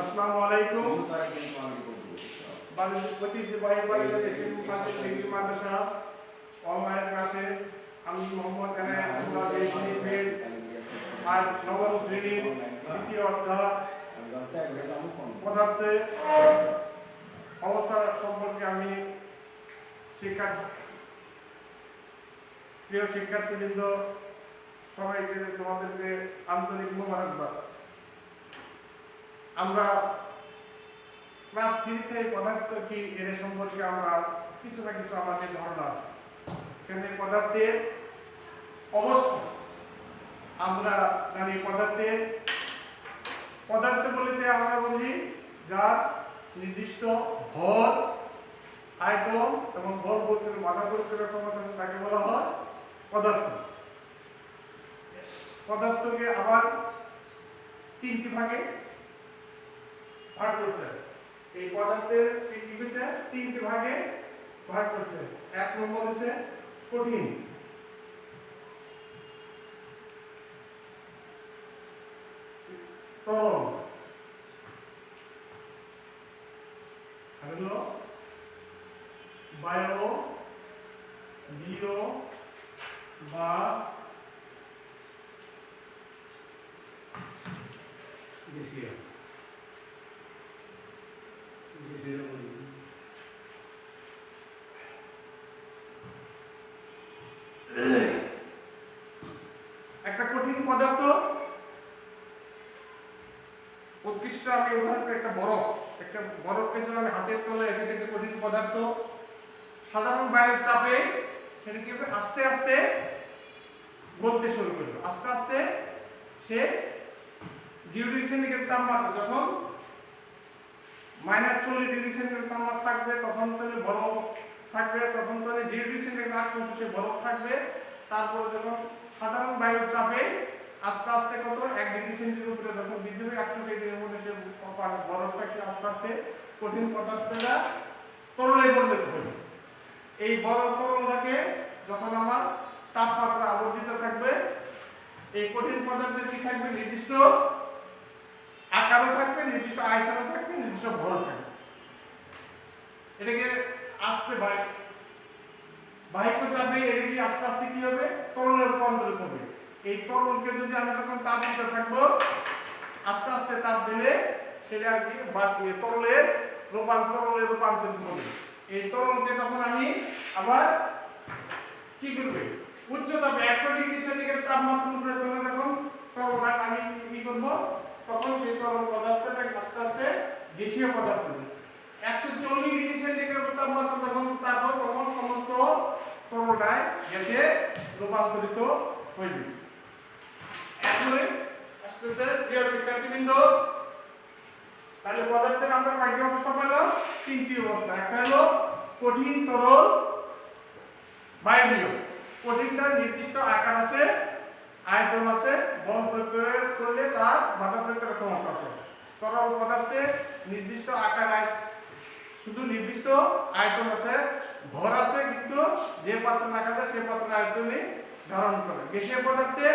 আসসালামু আলাইকুম ঐতিহ্যবাহী বাংলাদেশের মুখাদ্দিস ডিগ্রি মাদ্রাসা অনলাইন ক্লাসে আমি মোহাম্মদ এনায়েতুল্লাহ বেদ আজ নবম শ্রেণীর দ্বিতীয় অধ্যায় পদার্থের অবস্থা সম্পর্কে আমি প্রিয় শিক্ষার্থীবৃন্দ সবাইকে তোমাদেরকে আন্তরিক মোবারকবাদ। আমরা ক্লাস 3 থেকে পদার্থ কি এর সম্পর্কে আমরা কিছু না কিছু আমাদের ধারণা আছে। এখানে পদার্থের অবস্থা আমরা জানি, পদার্থ বলতে আমরা বুঝি যার নির্দিষ্ট ভর, আয়তন এবং বল বলতে বাধা করতে ক্ষমতা আছে তাকে বলা হয় পদার্থ। পদার্থকে আবার 3টি ভাগে ভাগ করছে। এই পদার্থের 3টি ভাগে ভাগ করছে। 1 নম্বর হচ্ছে কঠিন, তরল, হলো বায়ু, বিয় বা গ্যাসীয়। একটা কঠিন পদার্থ উৎকৃষ্ট, আমি উদাহরণ একটা বরফকে যদি আমি হাতের তলে রেখে থেকে কঠিন পদার্থ সাধারণ বায়ুর চাপে সেটা কি হবে, আস্তে আস্তে গলতে শুরু করবে। আস্তে আস্তে সে 0 ডিগ্রি সেন্টিগ্রেড তাপমাত্রা যখন -40 ডিগ্রি সেন্টিগ্রেড তাপমাত্রা থাকবে তখন তাহলে বরফ থাকবে, তখন তাহলে 0 ডিগ্রি সেন্টিগ্রেড আগ পর্যন্ত সে বরফ থাকবে। তারপর যখন সাধারণ বায়ুর চাপে আস্তে আস্তে কত 1 ডিগ্রি সেন্টিগ্রেড উপরে যখন বৃদ্ধি হবে 100 সেন্টিগ্রেডের মধ্যে সে বরফটাকে আস্তে আস্তে কঠিন পদার্থটা তরলে পরিণত হবে। এই বরফ তরলটাকে যখন আমার তাপমাত্রা আবর্তিত থাকবে, এই কঠিন পদার্থের কি থাকবে, নির্দিষ্ট আকারও থাকবে, নির্দিষ্ট আয়তনও থাকবে, নির্দিষ্ট ভরও থাকবে। এটাকে আস্তে বাহিক চাপে এটা কি আস্তে আস্তে কি হবে, তরলে রূপান্তরিত হবে। এই তরলকে যদি আমি যখন তাপ দিতে থাকবো, আস্তে আস্তে তাপ দিলে সেটা আর কি তরলের রূপান্তরিত হবে। এই তরলকে যখন আমি আবার কি করবে, উচ্চ তাপে 100 ডিগ্রি সেন্টিগ্রেড তাপমাত্রা উপরে যখন তরলটা আমি কি করব, তখন সেই তরল পদার্থটা আস্তে আস্তে গ্যাসীয় পদার্থ হবে। 140 ডিগ্রি সেন্টিগ্রেড তাপমাত্রা যখন তারপর তখন সমস্ত তরলটায় গ্যাসে রূপান্তরিত হইবে। এখন আসতেছে প্রিয় শিক্ষার্থীবৃন্দ, তাহলে পদার্থের আমরা কয়টি অবস্থা পেলাম? 3টি অবস্থা। একটা হলো কঠিন, তরল, বায়বীয়। কঠিনটার নির্দিষ্ট আকার আছে, আয়তন আছে, বল প্রয়োগ করলে তার বাধা প্রয়োগ করার ক্ষমতা আছে। তরল পদার্থে নির্দিষ্ট আকার, শুধু নির্দিষ্ট আয়তন আছে, ভর আছে, কিন্তু যে পাত্র রাখা যায় সেই পাত্র আয়তনে ধারণ করে। গ্যাসীয় পদার্থে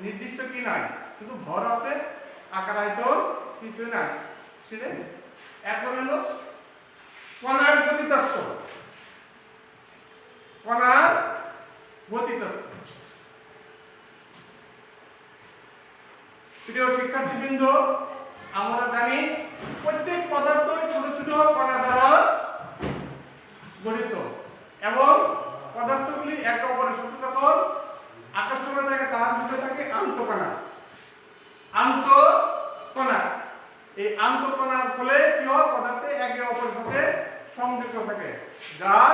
নির্দিষ্ট কি নাই, শুধু ভর আছে, আকার আয়তন কিছু নাই। সেটা এখন হলো কণার গতিতত্ত্ব। কণার গতিতত্ত্ব, প্রিয় শিক্ষার্থীবৃন্দ, আমরা জানি প্রত্যেক পদার্থই ছোট ছোট কণা দ্বারা গঠিত এবং পদার্থগুলি একে অপরের সাথে যখন আকর্ষণ থাকে তার ভিতরে থাকে আন্তঃকণা। এই আন্তঃকণার ফলে কি হয়, পদার্থে একে অপরের সাথে সংযুক্ত থাকে। যার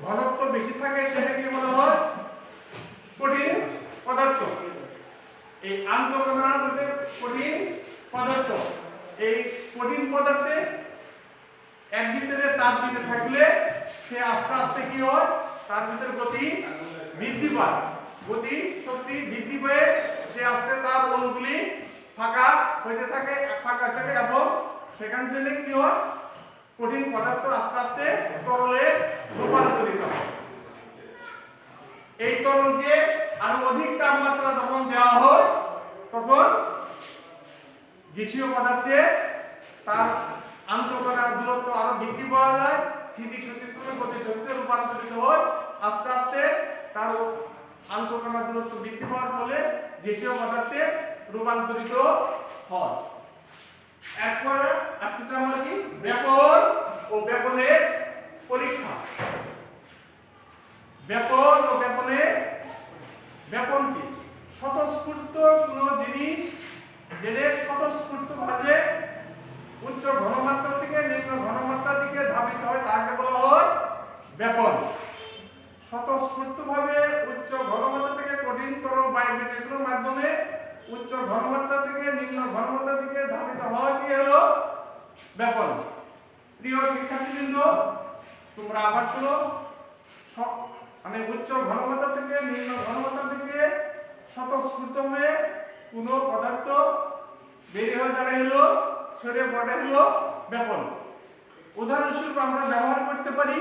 ঘনত্ব বেশি থাকে সেটা কি বলা হয়, কঠিন পদার্থ। এই আন্তঃকণার মধ্যে কঠিন পদার্থ। এই কঠিন পদার্থে এক ভিতরে তাপ দিতে থাকলে সে আস্তে আস্তে কি হয়, তার ভিতরে গতি বৃদ্ধি পায়। গতি শক্তি বৃদ্ধি পেয়ে সে আস্তে তার অণুগুলি ফাঁকা থাকে এবং সেখান থেকে কি হয়, কঠিন পদার্থ আস্তে আস্তে তরলে রূপান্তরিত হয়। এই তরলকে আরো অধিক তাপমাত্রা যখন দেওয়া হয় তখন গ্যাসীয় পদার্থে তার আন্তঃকণা দূরত্ব আরো বৃদ্ধি পাওয়া যায়, স্থিতিশক্তির সঙ্গে গতিশক্তিতে রূপান্তরিত হয়। আস্তে আস্তে তার আন্তঃকণা দূরত্ব বৃদ্ধি পাওয়ার ফলে গ্যাসীয় পদার্থে রূপান্তরিত হয়। এরপরে আসতেছে আমরা কি ব্যাপন ও ব্যাপনের পরীক্ষা। ব্যাপন ও ব্যাপনের ব্যাপন কি? স্বতঃস্ফূর্ত কোনো জিনিস যেটা স্বতঃস্ফূর্তভাবে উচ্চ ঘনমাত্রা থেকে নিম্ন ঘনমাত্রার দিকে ধাবিত হয় তাকে বলা হয় ব্যাপন। স্বতঃস্ফূর্তভাবে উচ্চ ঘনমাত্রা থেকে কঠিন তরল বায়ু বিকিরণের মাধ্যমে উচ্চ ঘনমাত্রা থেকে নিম্ন ঘনমাত্রার দিকে ধাবিত হওয়া কি হলো ব্যাপন। প্রিয় শিক্ষার্থীবৃন্দ, তোমরা আবার শোনো, মানে উচ্চ ঘনমাত্রা থেকে নিম্ন ঘনমাত্রা থেকে স্বতঃস্ফূর্তভাবে কোনো পদার্থ বেরিয়ে হয়ে দাঁড়ায় হলো সরে পড়ে হলো ব্যাপন। উদাহরণস্বরূপ আমরা ব্যবহার করতে পারি,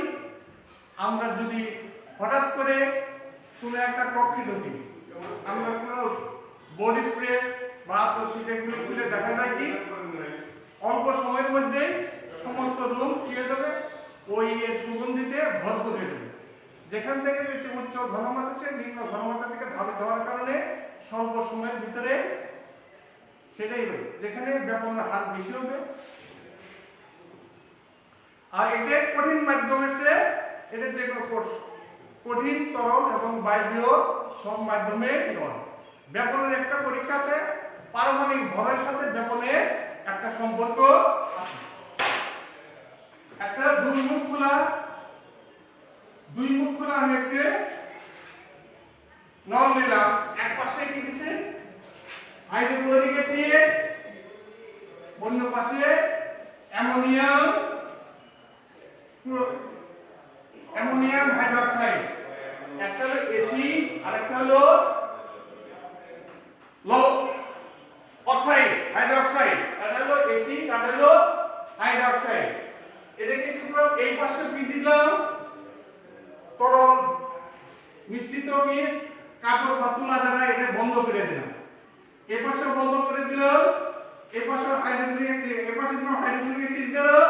আমরা যদি হঠাৎ করে কোনো একটা কক্ষে ঢুকি, আমরা কোনো বডি স্প্রে বা সেগুলো খুলে দেখা যায় কি অল্প সময়ের মধ্যে সমস্ত রুম কি হয়ে যাবে, ওই এর সুগন্ধিতে ভরপুর হয়ে যাবে। যেখান থেকে বেশি উচ্চ ঘনমাত্রা থেকে নিম্ন ঘনমাত্রা থেকে ধাবিত হওয়ার কারণে স্বল্প সময়ের ভিতরে সেটাই হবে, যেখানে ব্যাপনের হার বেশি হবে। আর এতে কঠিন মাধ্যমের চেয়ে এটা যে কোনো কঠিন তরল এবং বায়বীয় সব মাধ্যমে হয়। ব্যাপনের একটা পরীক্ষা আছে, পারমাণবিক ভরের সাথে ব্যাপনের একটা সম্পর্ক আছে। একটা দুই মুখ খোলা আমি একটা নল নিলাম, এক পাশে কি দিছে হাইড্রোক্লোরিক অ্যাসিড, অন্য পাশে অ্যামোনিয়াম হাইড্রোক্সাইড। একটা হলো অ্যাসিড আর একটা হলো অক্সাইড হাইড্রোক্সাইড। এটা হলো অ্যাসিড আর হলো হাইড্রোক্সাইড। এটাকে কি করব, এই পাশে কি দিলাম তরল মিশ্রিত কি কাপড় বা তুলা দ্বারা এটা বন্ধ করে দিলাম, এই পাশে বন্ধ করে দিলাম, এই পাশে হাইড্রোক্লোরিক অ্যাসিড, এই পাশে দিলাম হাইড্রোক্লোরিক অ্যাসিড দিলাম,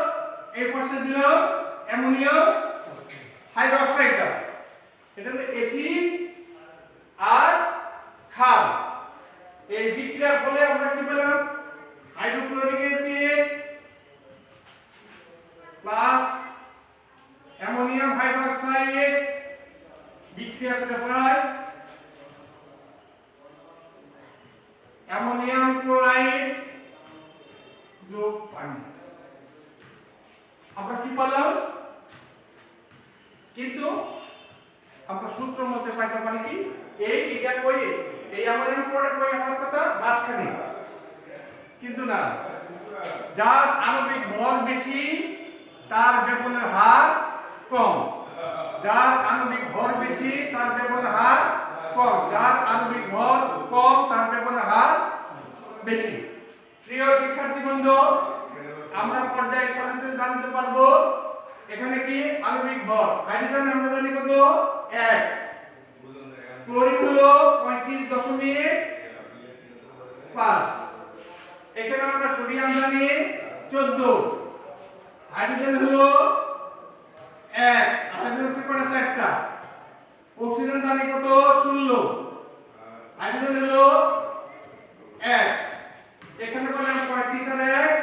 এই পাশে দিলাম অ্যামোনিয়াম হাইড্রোক্সাইড। এটা হলো অ্যাসিড আর ক্ষার। এই বিক্রিয়ার ফলে আমরা কি পেলাম, hydrochloric acid plus ammonium hydroxide বিক্রিয়া করে হয় অ্যামোনিয়াম ক্লোরাইড যোগ পানি। আমরা কি পেলাম, কিন্তু আমরা সূত্র মধ্যে পাইতে পারি কি এটা কই এই অ্যামোনিয়াম ক্লোরাইড কই হওয়ার কথা মাঝখানে, কিন্তু না, যার আণবিক ভর বেশি তার ব্যাপনের হার কম, যার আণবিক ভর বেশি তার ব্যাপনের হার কম, যার আণবিক ভর কম তার ব্যাপনের হার বেশি। প্রিয় শিক্ষার্থীবৃন্দ, আমরা পর্যায় সারণীতে জানতে পারবো এখানে কি আণবিক ভর হাইড্রোজেন আমরা জানি কত 1, ক্লোরিন হলো 35.5, এখানে আমরা সোডিয়াম জানি 14, হাইড্রোজেন হলো 1, হাইড্রোজেন আছে কয়টা 4টা, অক্সিজেন জানি কত 16, হাইড্রোজেন হলো 1, এখানে বললাম 35 আর 1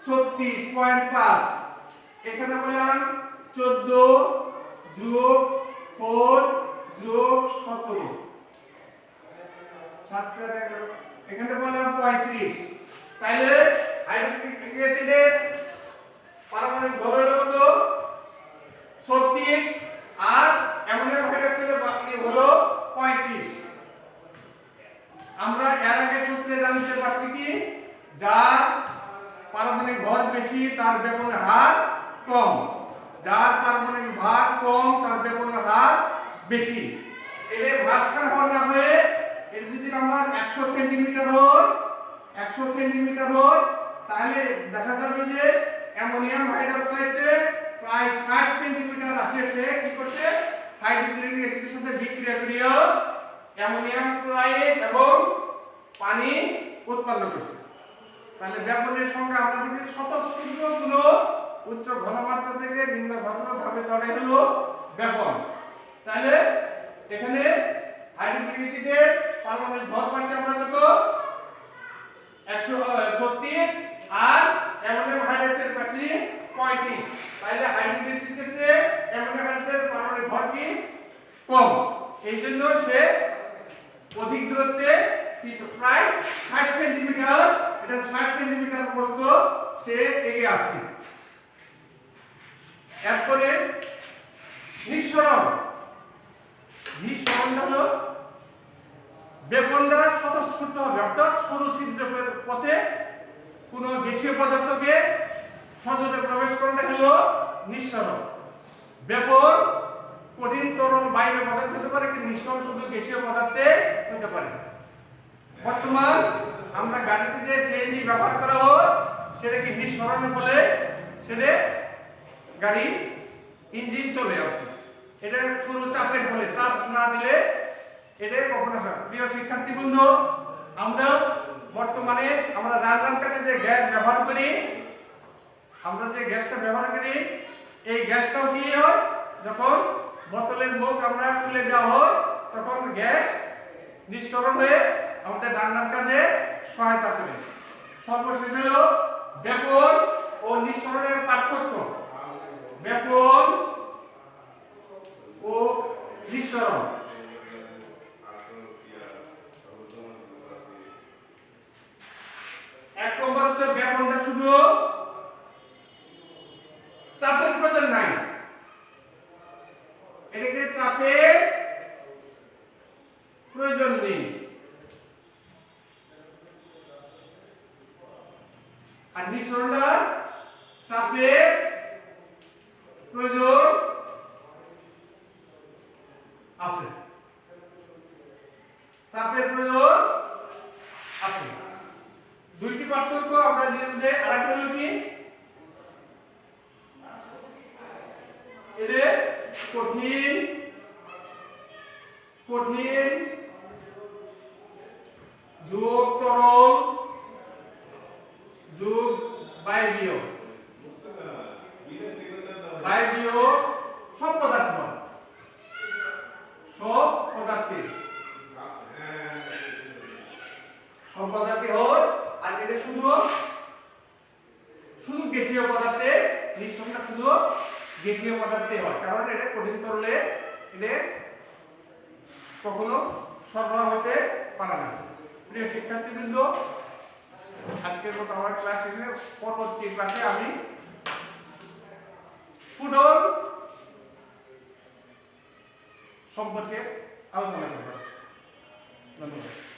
36.5, এখানে বললাম 14 যোগ 4 যোগ 17 7 4 11, এখানে বললাম 35। তাহলে হাইড্রোক্লোরিক অ্যাসিডের পারমাণবিক ভর হলো কত 36 আর অ্যামোনিয়াম হাইড্রোক্সাইডের বাকি হলো 35। আমরা এর আগে সূত্রে জানতে পারছি কি যার পারমাণবিক ভর বেশি তার ব্যাপনের হার কম, যার পারমাণবিক ভর কম তার ব্যাপনের হার বেশি। এর ভাস্কর হওয়া না হয়ে এর যদি আমার 100 সেন্টিমিটার হয়, 100 সেন্টিমিটার হয়, তাহলে দেখা যাবে যে অ্যামোনিয়াম হাইড্রোক্সাইডে প্রায় 60 সেন্টিমিটার আসে, সে কি করছে হাইড্রোক্লোরিক অ্যাসিডের সাথে বিক্রিয়া করে অ্যামোনিয়াম ক্লোরাইড এবং পানি উৎপন্ন করছে। তাহলে ব্যাপনের সংখ্যা আমরা দেখি স্বতঃস্ফূর্ত গুলো উচ্চ ঘনমাত্রা থেকে নিম্ন ঘনভাবে তড়ে হলো ব্যাপন। তাহলে এখানে হাইড্রোক্লোরিক অ্যাসিডের পারমাণবিক ভর পাচ্ছি আমরা কত 136 আর অ্যামোনিয়াম হাইড্রোক্সাইড পাচ্ছি 35। তাহলে হাইড্রোক্লোরিক অ্যাসিডের চেয়ে অ্যামোনিয়াম হাইড্রোক্সাইডের পারমাণবিক ভর কি কম, এইজন্য সে অধিক দূরত্বে প্রায় 60 সেন্টিমিটার, এটা 60 সেন্টিমিটার প্রস্থ সে এগিয়ে আসছে। এরপরে নিঃসরণ হলো ব্যাপনটা স্বতঃস্ফূর্ত হবে, অর্থাৎ সরু ছিদ্রের পথে কোনো গ্যাসীয় পদার্থকে সহজে প্রবেশ করাটা হলো নিঃসরণ। ব্যাপন কঠিন তরল বাইরের পদার্থ হতে পারে, কিন্তু নিঃসরণ শুধু গ্যাসীয় পদার্থে হতে পারে। বর্তমান আমরা গাড়িতে যে সিএনজি ব্যবহার করা হয় সেটা কি নিঃসরণে বলে, সেটা গাড়ি ইঞ্জিন চলে আর কি। এটা শুরু চাপের ফলে, চাপ না দিলে এটা কখনো হয়। প্রিয় শিক্ষার্থী বন্ধু, আমরা বর্তমানে আমরা রান্নার কাজে যে গ্যাস ব্যবহার করি, আমরা যে গ্যাসটা ব্যবহার করি এই গ্যাসটাও কি হয়, যখন বোতলের মুখ আমরা খুলে দেওয়া হয় তখন গ্যাস নিঃসরণ হয়ে আমাদের রান্নার কাজে সহায়তা করে। সর্বশেষ হলো ব্যাপন ও নিঃসরণের পার্থক্য। ব্যাপন ও নিঃসরণ, এক নম্বর হচ্ছে ব্যাপনটা শুধু চাপের প্রয়োজন নাই, এটাকে চাপের প্রয়োজন নেই। আর নিঃসরণটা চাপের প্রয়োজন আছে, চাপের প্রয়োজন আছে। দুইটি পার্থক্য আমরা জানি। আরেকটা হলো কি, এর কঠিন যোগ তরল যোগ বায়বীয় সব পদার্থে হয়। আর এটা শুধু গ্যাসীয় পদার্থে, নিঃসরণটা শুধু গ্যাসীয় পদার্থে হয়, কারণ এটা কঠিন তরলে এটা কখনো সরবরাহ হতে পারে না। প্রিয় শিক্ষার্থীবৃন্দ, আজকের মতো আমার ক্লাস শেষে, পরবর্তী ক্লাসে আমি ফুটবল সম্পর্কে আলোচনা করব। ধন্যবাদ।